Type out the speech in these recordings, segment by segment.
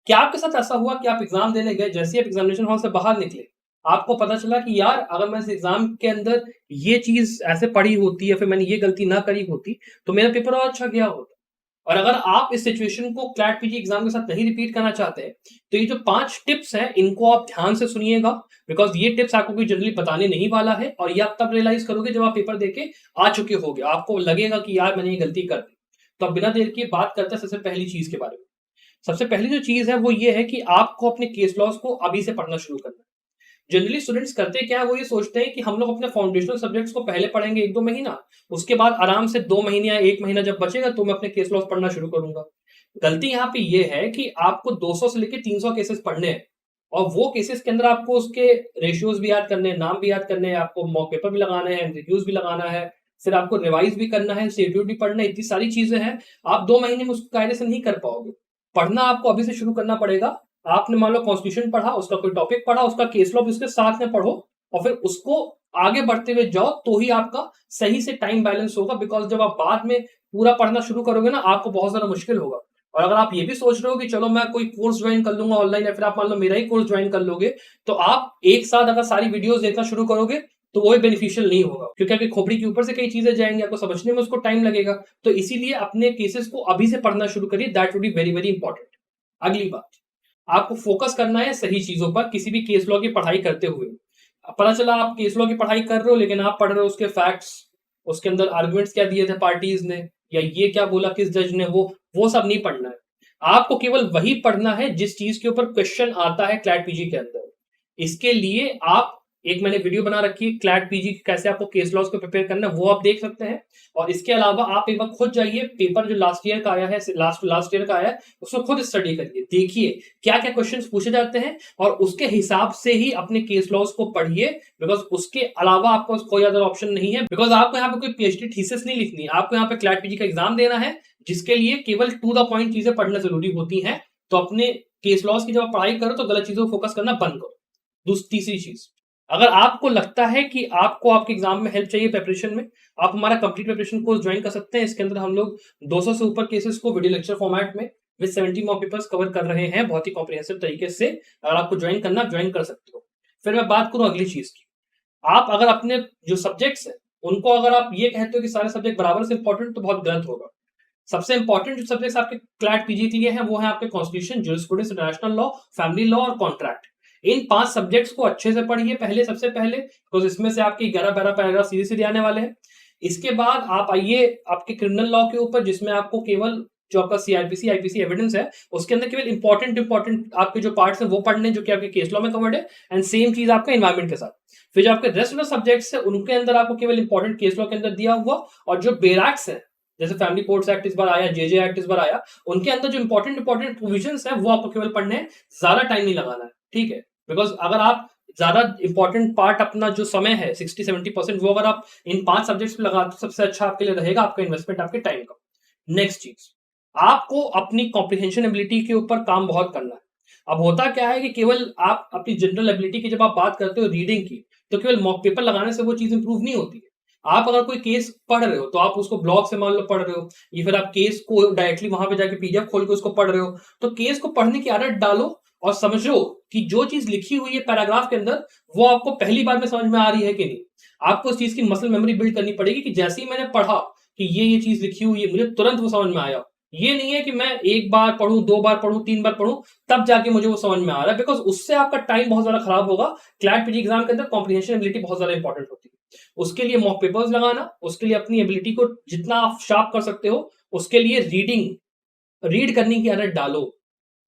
क्या आपके साथ ऐसा हुआ कि आप एग्जाम देने गए, जैसे ही आप एग्जामिनेशन हॉल से बाहर निकले, आपको पता चला कि यार अगर मैं इस एग्जाम के अंदर ये चीज ऐसे पढ़ी होती या फिर मैंने ये गलती ना करी होती तो मेरा पेपर और अच्छा गया होता। और अगर आप इस सिचुएशन को क्लैट पीजी एग्जाम के साथ नहीं रिपीट करना चाहते हैं, तो ये जो 5 टिप्स हैं इनको आप ध्यान से सुनिएगा, बिकॉज़ ये टिप्स आपको कोई जनरली बताने नहीं वाला है और ये आप तब रियलाइज़ करोगे जब आप पेपर देके आ चुके होगे। आपको लगेगा कि यार मैंने ये गलती कर दी। तो अब बिना देर किए बात करते हैं सबसे पहली चीज़ के बारे में। सबसे पहली जो चीज़ है वो ये है कि आपको अपने केस लॉज़ को अभी से पढ़ना शुरू करना है। जनरली स्टूडेंट्स करते क्या है, वो ये सोचते हैं कि हम लोग अपने फाउंडेशनल सब्जेक्ट्स को पहले पढ़ेंगे 1-2 महीना, उसके बाद आराम से 2 महीने या 1 महीना जब बचेगा तो मैं अपने केस लॉज़ पढ़ना शुरू करूँगा। गलती यहाँ पे ये है कि आपको 200 से लेके 300 केसेस पढ़ने हैं और वो केसेस के अंदर आपको उसके रेशियोज़ भी याद करने हैं, नाम भी याद करने हैं, आपको मॉक पेपर भी लगाना है, एमसीक्यूज़ भी लगाना है, फिर आपको रिवाइज़ भी करना है, स्टेट्यूट भी पढ़ना है, इतनी सारी चीज़ें हैं, आप 2 महीने में उसको कायदे से नहीं कर पाओगे। पढ़ना आपको अभी से शुरू करना पड़ेगा। आपने मान लो कॉन्स्टिट्यूशन पढ़ा, उसका कोई टॉपिक पढ़ा, उसका केस लॉ भी उसके साथ में पढ़ो और फिर उसको आगे बढ़ते हुए जाओ, तो ही आपका सही से टाइम बैलेंस होगा, बिकॉज़ जब आप बाद में पूरा पढ़ना शुरू करोगे ना, आपको बहुत ज़्यादा मुश्किल होगा। और अगर आप ये भी सोच रहे हो कि चलो मैं कोई कोर्स ज्वाइन कर लूँगा ऑनलाइन या फिर आप मान लो मेरा ही कोर्स ज्वाइन कर लोगे, तो आप एक साथ अगर सारी वीडियोज़ देखना शुरू करोगे, तो वो भी बेनिफिशियल नहीं होगा, क्योंकि आपकी खोपड़ी के ऊपर से कई चीज़ें जाएँगी, आपको समझने में उसको टाइम लगेगा। तो इसीलिए अपने केसेस को अभी से पढ़ना शुरू करिए, that would be very, very important. अगली बात, आपको फोकस करना है सही चीज़ों पर किसी भी केस लॉ की पढ़ाई करते हुए। पता चला आप केस लॉ की पढ़ाई कर रहे हो, लेकिन आप पढ़ रहे हो उसके फैक्ट्स, उसके अंदर आर्गुमेंट्स क्या दिए थे पार्टीज़ ने या ये क्या बोला किस जज ने, वो सब नहीं पढ़ना है। आपको केवल वही पढ़ना है जिस चीज़ के ऊपर क्वेश्चन आता है क्लैट पीजी के अंदर। इसके लिए आप एक मैंने वीडियो बना रखी है क्लैट पीजी कैसे आपको केस लॉज़ को प्रिपेयर करना है, वो आप देख सकते हैं। और इसके अलावा आप एक बार खुद जाइए, पेपर जो लास्ट ईयर का आया है, लास्ट ईयर का आया है, उसको खुद स्टडी करिए। देखिए क्या-क्या क्वेश्चंस पूछे जाते हैं और उसके हिसाब से ही अपने केस लॉज़ को पढ़िए, बिकॉज़ उसके अलावा आपको कोई अदर ऑप्शन नहीं है, बिकॉज़ आपको यहाँ पे कोई पीएचडी थीसिस नहीं लिखनी है। आपको यहाँ पे क्लैट पीजी का एग्जाम देना है, जिसके लिए केवल टू द पॉइंट चीज़ें पढ़ना ज़रूरी होती हैं। तो अपने केस लॉज़ की जब आप पढ़ाई करो तो गलत चीज़ों को फोकस करना बंद करो। तीसरी चीज़, अगर आपको लगता है कि आपको आपके एग्जाम में हेल्प चाहिए प्रिपरेशन में, आप हमारा कंप्लीट प्रिपरेशन कोर्स ज्वाइन कर सकते हैं। इसके अंदर हम लोग 200 से ऊपर केसेस को वीडियो लेक्चर फॉर्मेट में विद 70 मॉक पेपर्स कवर कर रहे हैं बहुत ही कॉम्प्रिहेंसिव तरीके से। अगर आपको ज्वाइन करना, ज्वाइन कर सकते हो। फिर मैं बात करूँ अगली चीज़ की। आप अगर अपने जो सब्जेक्ट्स हैं, उनको अगर आप ये कहते हो कि सारे सब्जेक्ट बराबर से इंपॉर्टेंट, तो बहुत गलत होगा। सबसे इंपॉर्टेंट जो सब्जेक्ट्स आपके क्लैट पीजी के लिए हैं, वो है आपके constitution, jurisprudence, international law, family law और कॉन्ट्रैक्ट। इन 5 सब्जेक्ट्स को अच्छे से पढ़िए पहले, सबसे पहले, बिकॉज़ इसमें से आपके 11-12 पैराग्राफ सीधे-सीधे आने वाले हैं। इसके बाद आप आइए आपके क्रिमिनल लॉ के ऊपर, जिसमें आपको केवल जो आपका सीआरपीसी, आईपीसी एविडेंस है, उसके अंदर केवल इंपॉर्टेंट आपके जो पार्ट्स हैं वो पढ़ने, जो कि आपके केस लॉ में कवर्ड है, एंड सेम चीज़ आपका एनवायरनमेंट के साथ। फिर जो आपके रेस्ट ऑफ द सब्जेक्ट्स हैं, उनके अंदर आपको केवल इंपॉर्टेंट केस लॉ के अंदर दिया हुआ, और जो बेरैक्स है, जैसे फैमिली कोर्ट्स एक्ट इस बार आया, जेजे एक्ट इस बार आया, उनके अंदर जो इंपॉर्टेंट प्रोविजंस हैं वो आपको केवल पढ़ने हैं, ज़्यादा टाइम नहीं लगाना है, ठीक है? बिकॉज़ अगर आप ज़्यादा इंपॉर्टेंट पार्ट अपना जो समय है 60-70% वो अगर आप इन 5 सब्जेक्ट्स पे लगाते हो, सबसे अच्छा आपके लिए रहेगा, आपका इन्वेस्टमेंट आपके टाइम का। नेक्स्ट चीज़, आपको अपनी कॉम्प्रिहेंशन एबिलिटी के ऊपर काम बहुत करना है। अब होता क्या है कि केवल आप अपनी जनरल एबिलिटी की जब आप बात करते हो रीडिंग की, तो केवल मॉक पेपर लगाने से वो चीज़ इंप्रूव नहीं होती है। आप अगर कोई केस पढ़ रहे हो, तो आप उसको ब्लॉग से मान लो पढ़ रहे हो, या फिर आप केस को डायरेक्टली वहां पे जाके पीडीएफ खोल के उसको पढ़ रहे हो, तो केस को पढ़ने की आदत डालो और समझो कि जो चीज लिखी हुई है पैराग्राफ के अंदर, वो आपको पहली बार में समझ में आ रही है कि नहीं। आपको उस चीज की मसल मेमोरी बिल्ड करनी पड़ेगी कि जैसे ही मैंने पढ़ा कि ये चीज लिखी हुई है, मुझे तुरंत वो समझ में आया। ये नहीं है कि मैं एक बार पढ़ूं, 2 बार पढ़ूं, 3 बार पढ़ूं, तब जाके मुझे वो समझ में आ रहा है, बिकॉज उससे आपका टाइम बहुत ज्यादा खराब होगा। क्लैट पीजी एग्जाम के अंदर कॉम्प्रिहेंशन एबिलिटी बहुत ज्यादा इंपॉर्टेंट होती है। उसके लिए मॉक पेपर्स लगाना, उसके लिए अपनी एबिलिटी को जितना आप शार्प कर सकते हो, उसके लिए रीड करने की आदत डालो।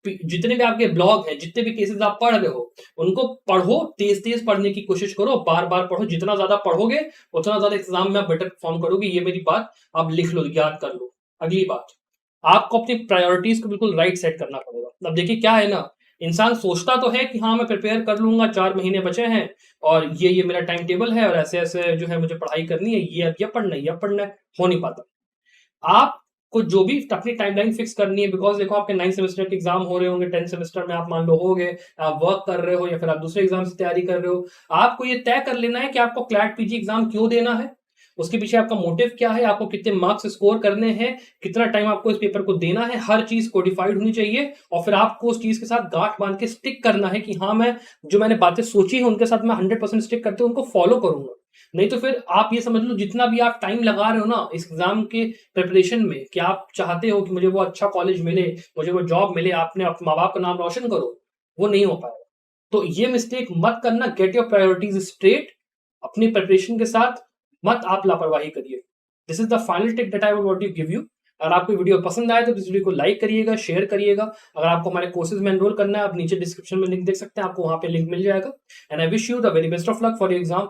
जितने भी आपके ब्लॉग हैं, जितने भी केसेस आप पढ़ रहे हो, उनको पढ़ो, तेज तेज पढ़ने की कोशिश करो, बार बार पढ़ो। जितना ज्यादा पढ़ोगे उतना ज्यादा एग्जाम में आप बेटर परफॉर्म करोगे। ये मेरी बात आप लिख लो, याद कर लो। अगली बात, आपको अपनी प्रायोरिटीज को बिल्कुल राइट सेट करना पड़ेगा। अब देखिए क्या है ना, इंसान सोचता तो है कि हाँ मैं प्रिपेयर कर लूंगा, 4 महीने बचे हैं और ये मेरा टाइम टेबल है और ऐसे ऐसे जो है मुझे पढ़ाई करनी है, ये अब ये पढ़ना है, ये पढ़ना है। हो नहीं पाता। आपको जो भी अपनी टाइमलाइन फिक्स करनी है, बिकॉज देखो आपके 9 सेमेस्टर के एग्जाम हो रहे होंगे, 10 सेमेस्टर में आप मान लो हो गए, आप वर्क कर रहे हो या फिर आप दूसरे एग्जाम की तैयारी कर रहे हो, आपको ये तय कर लेना है कि आपको क्लैट पीजी एग्जाम क्यों देना है, उसके पीछे आपका मोटिव क्या है, आपको कितने मार्क्स स्कोर करने हैं, कितना टाइम आपको इस पेपर को देना है, हर चीज कोडिफाइड होनी चाहिए। और फिर आपको उस चीज के साथ गांठ बांध के स्टिक करना है कि हाँ, मैं जो मैंने बातें सोची है उनके साथ मैं 100% स्टिक करते हुए उनको फॉलो करूंगा। नहीं तो फिर आप ये समझ लो, जितना भी आप टाइम लगा रहे हो ना इस एग्जाम के प्रिपरेशन में, कि आप चाहते हो कि मुझे वो अच्छा कॉलेज मिले, मुझे वो जॉब मिले, आपने अपने माँ बाप का नाम रोशन करो, वो नहीं हो पाएगा। तो ये मिस्टेक मत करना। Get your priorities straight. अपनी प्रिपरेशन के साथ मत आप लापरवाही करिए। This is the final tip that I would want to give you. अगर आपको वीडियो पसंद आए तो इस वीडियो को लाइक करिएगा, शेयर करिएगा। अगर आपको हमारे कोर्सेज में एनरोल करना है, आप नीचे डिस्क्रिप्शन में लिंक देख सकते हैं, आपको वहां पे लिंक मिल जाएगा। And I wish you the very best of luck for your exam.